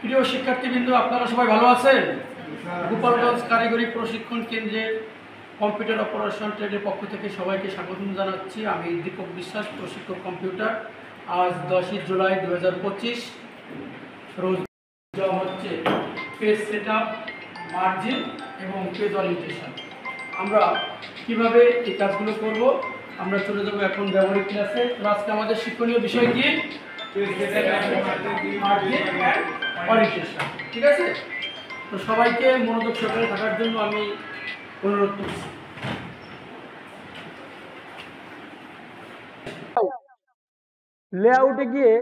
প্রিয় শিক্ষার্থীবৃন্দ, আপনারা সবাই ভালো আছেন? গোপালগঞ্জ কারিগরি প্রশিক্ষণ কেন্দ্রের কম্পিউটার অপারেশন ট্রেডের পক্ষ থেকে সবাইকে স্বাগত জানাচ্ছি। আমি দীপক বিশ্বাস, প্রশিক্ষক কম্পিউটার। আজ 10ই জুলাই 2025 রোজ দেওয়া হচ্ছে পেজ সেট আপ, মার্জিন এবং পেজ অরিয়েন্টেশন। আমরা কিভাবে এই কাজগুলো করব, আমরা চলে যাবো এখন ব্যবহারিক ক্লাসে। তো আজকে আমাদের শিক্ষণীয় বিষয় কি? ঠিক আছে, তো সবাইকে মনোযোগ সহকারে থাকার জন্য আমি অনুরোধ করছি। লেআউটে গিয়ে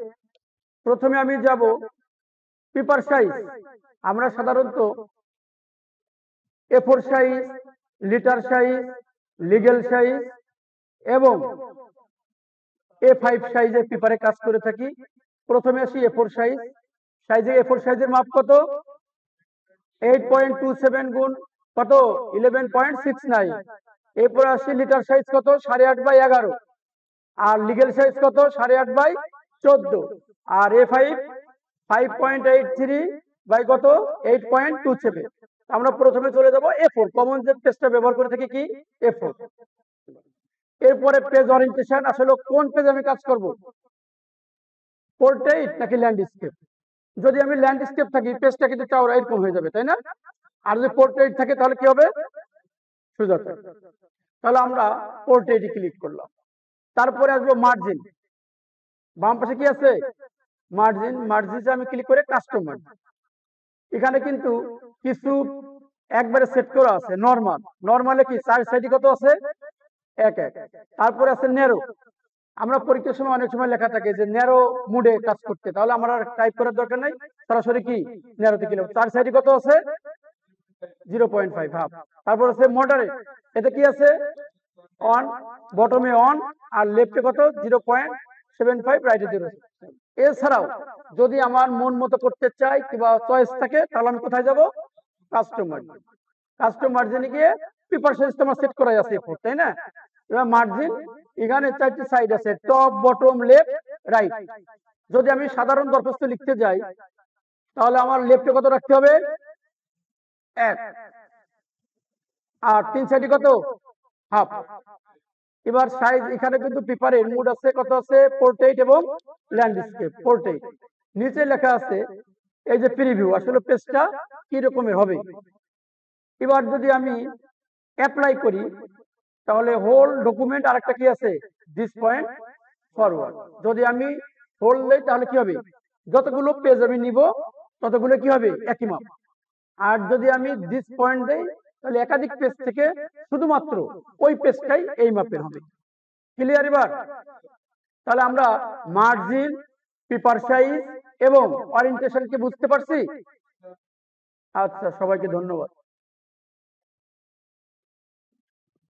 প্রথমে আমি যাব পেপার সাইজ। আমরা সাধারণত A4 size, litre size, legal size এবং A5 সাইজের পেপারে কাজ করে থাকি। প্রথমে আসি A4 সাইজ। A4 সাইজের মাপ কত? 8.27 গুণ কত? 11.69। এরপর আসি লিটার সাইজ কত? 8.5/11। আর লিগ্যাল সাইজ কত? 8.5/14। আর A5 5.83 বাই কত? 8.27। আমরা প্রথমে চলে যাব A4। কমন যে পেজটা ব্যবহার করে থাকি কি? A4। এরপরে পেজ অরিয়েন্টেশন। আসলে কোন পেজ আমি কাজ করব, পোর্ট্রেইট নাকি ল্যান্ডস্কেপ? যদি আমি ল্যান্ডস্কেপ থাকি, পেজটা কিন্তু চওড়া এরকম হয়ে যাবে, তাই না? আর যদি পোর্ট্রেইট থাকে তাহলে কি হবে? সোজা থাকবে। তাহলে আমরা পোর্ট্রেইটে ক্লিক করলাম। তারপরে আসবো মার্জিন। বাম পাশে কি আছে? মার্জিন। মার্জিনে আমি ক্লিক করে কাস্টম মার্জিন। এখানে কিন্তু কিছু একবারে সেট করা আছে। নরমালে কি 4 সাইডে কত আছে? 1 তারপরে আছে ন্যারো। আমরা পরীক্ষার সময় অনেক সময় লেখা থাকে যে ন্যারো মুডে কাজ করতে, তাহলে আমার আর টাইপ করার দরকার নাই, সরাসরি কি ন্যারোতে ক্লিক। 4 সাইডে কত আছে? 0.5 হাফ। তারপর আছে মডারেট। এতে কি আছে? অন, বটমে অন, আর লেফটে কত? 0.75, রাইটে 0। এছাড়াও যদি আমার মন মতো করতে চাই কিংবা চয়েস থাকে, তাহলে আমি কোথায় যাব? Custom margin. কাস্টম মার্জিনে গিয়ে পেপার সাইজ তোমার সেট করা আছে A4, তাই না? এবার মার্জিন, এখানে 4টি সাইড আছে, টপ, বটম, লেফট, রাইট। যদি আমি সাধারণ দরখাস্ত লিখতে যাই, তাহলে আমার লেফটে কত রাখতে হবে? 1। আর 3 সাইডে কত? হাফ। এবার সাইজ, এখানে কিন্তু পেপারের মুড আছে, কত আছে? পোর্ট্রেইট এবং ল্যান্ডস্কেপ। পোর্ট্রেইট নিচে লেখা আছে এই যে প্রিভিউ, আসলে পেজটা কি রকমের হবে। এবার যদি আমি অ্যাপ্লাই করি, তাহলে হোল ডকুমেন্ট, আর একটা কি আছে? This point forward. যদি আমি হোল দেই তাহলে কি হবে? যতগুলো পেজ আমি নিব ততগুলো কি হবে? একই মাপ। আর যদি আমি দিস পয়েন্ট দেই, তাহলে একাধিক পেজ থেকে শুধুমাত্র ওই পেজটাই এই মাপের হবে। ক্লিয়ার? এবার তাহলে আমরা মার্জিন, পেপার সাইজ এবং ওরিয়েন্টেশন কে বুঝতে পারছি। আচ্ছা, সবাইকে ধন্যবাদ।